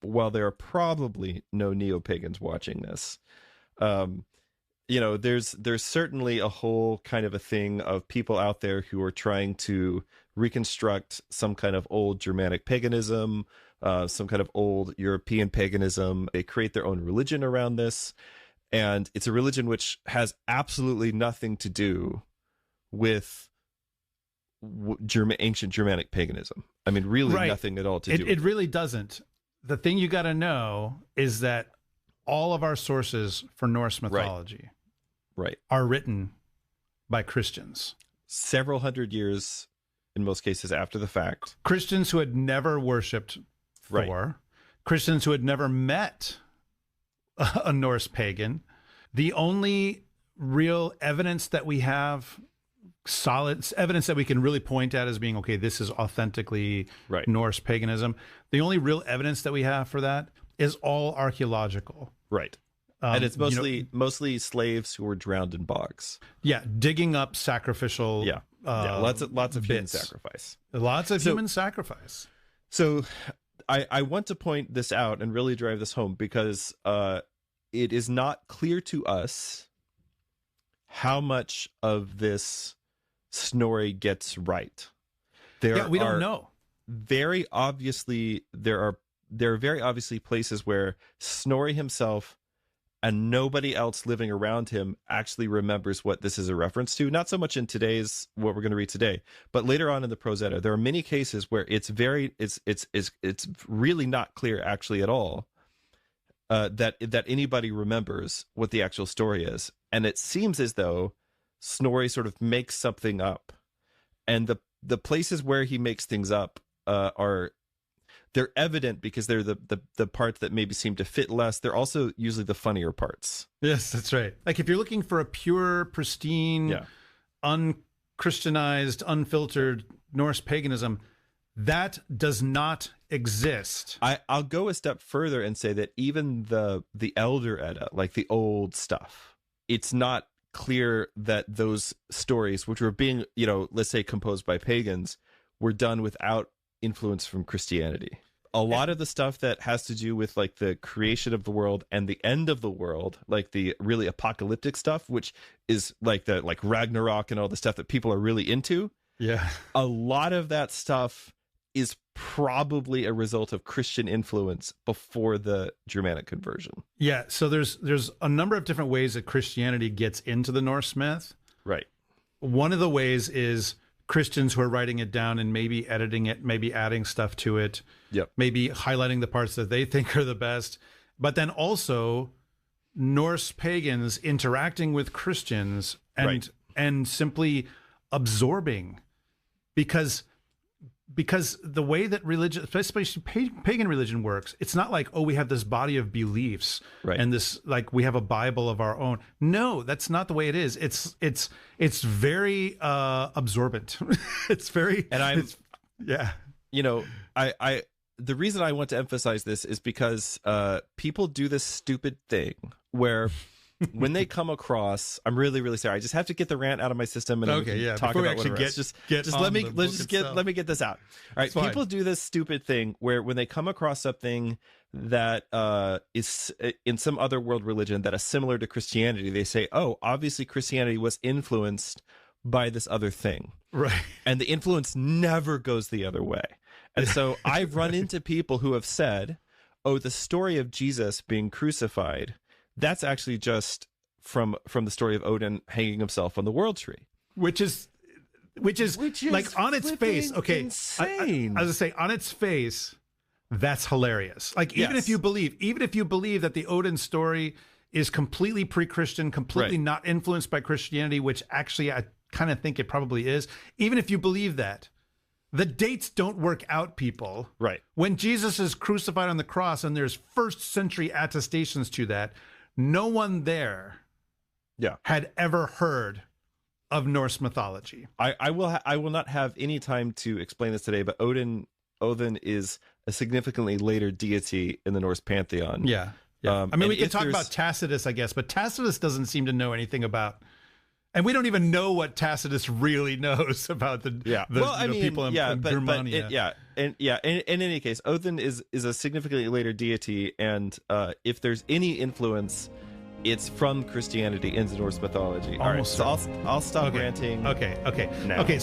while there are probably no neo-pagans watching this, there's certainly a whole kind of a thing of people out there who are trying to reconstruct some kind of old Germanic paganism, some kind of old European paganism. They create their own religion around this, and it's a religion which has absolutely nothing to do with ancient Germanic paganism. I mean, really nothing at all to do with it. It really doesn't. The thing you got to know is that all of our sources for Norse mythology are written by Christians. Several hundred years, in most cases, after the fact. Christians who had never worshipped Thor. Christians who had never met a Norse pagan. The only real evidence that we have, solid evidence that we can really point at as being, okay, this is authentically Norse paganism. The only real evidence that we have for that is all archaeological. Right. And it's mostly slaves who were drowned in bogs. Yeah, digging up sacrificial. Lots of human sacrifice. Lots of human sacrifice. So, I want to point this out and really drive this home because it is not clear to us how much of this Snorri gets right. We don't know. Very obviously, there are very obviously places where Snorri himself and nobody else living around him actually remembers what this is a reference to. Not so much in today's, what we're going to read today, but later on in the Prose Edda, there are many cases where it's really not clear actually at all that anybody remembers what the actual story is. And it seems as though Snorri sort of makes something up, and the places where he makes things up they're evident because they're the parts that maybe seem to fit less. They're also usually the funnier parts. Yes, that's right. Like if you're looking for a pure, pristine, unchristianized, unfiltered Norse paganism, that does not exist. I'll go a step further and say that even the Elder Edda, like the old stuff, it's not clear that those stories, which were being, let's say composed by pagans, were done without influence from Christianity. A lot of the stuff that has to do with like the creation of the world and the end of the world, like the really apocalyptic stuff, which is like the Ragnarok and all the stuff that people are really into. Yeah. A lot of that stuff is probably a result of Christian influence before the Germanic conversion. Yeah. So there's a number of different ways that Christianity gets into the Norse myth. Right. One of the ways is Christians who are writing it down and maybe editing it, maybe adding stuff to it, maybe highlighting the parts that they think are the best. But then also Norse pagans interacting with Christians and simply absorbing, because the way that religion, especially pagan religion, works, it's not like, oh, we have this body of beliefs and this, like, we have a Bible of our own. No, that's not the way it is. It's very absorbent. It's very, and the reason I want to emphasize this is because people do this stupid thing where when they come across, I'm really, really sorry. I just have to get the rant out of my system and talk about what it is. Let me get this out. All right, people do this stupid thing where when they come across something that is in some other world religion that is similar to Christianity, they say, "Oh, obviously Christianity was influenced by this other thing," right? And the influence never goes the other way. And so I've run into people who have said, "Oh, the story of Jesus being crucified, that's actually just from the story of Odin hanging himself on the world tree," which is like on its face, okay, insane. I was gonna say, on its face, that's hilarious. Like even if you believe that the Odin story is completely pre-Christian, completely not influenced by Christianity, which actually I kind of think it probably is. Even if you believe that, the dates don't work out, people. Right. When Jesus is crucified on the cross, and there's first century attestations to that, no one there had ever heard of Norse mythology. I will not have any time to explain this today, but Odin is a significantly later deity in the Norse pantheon. Yeah. I mean, we can talk about Tacitus, I guess, but Tacitus doesn't seem to know anything about And we don't even know what Tacitus really knows about the people in Germania. In any case, Odin is a significantly later deity, and if there's any influence, it's from Christianity into Norse mythology. Almost. All right, so I'll stop ranting. Okay. Now. Okay.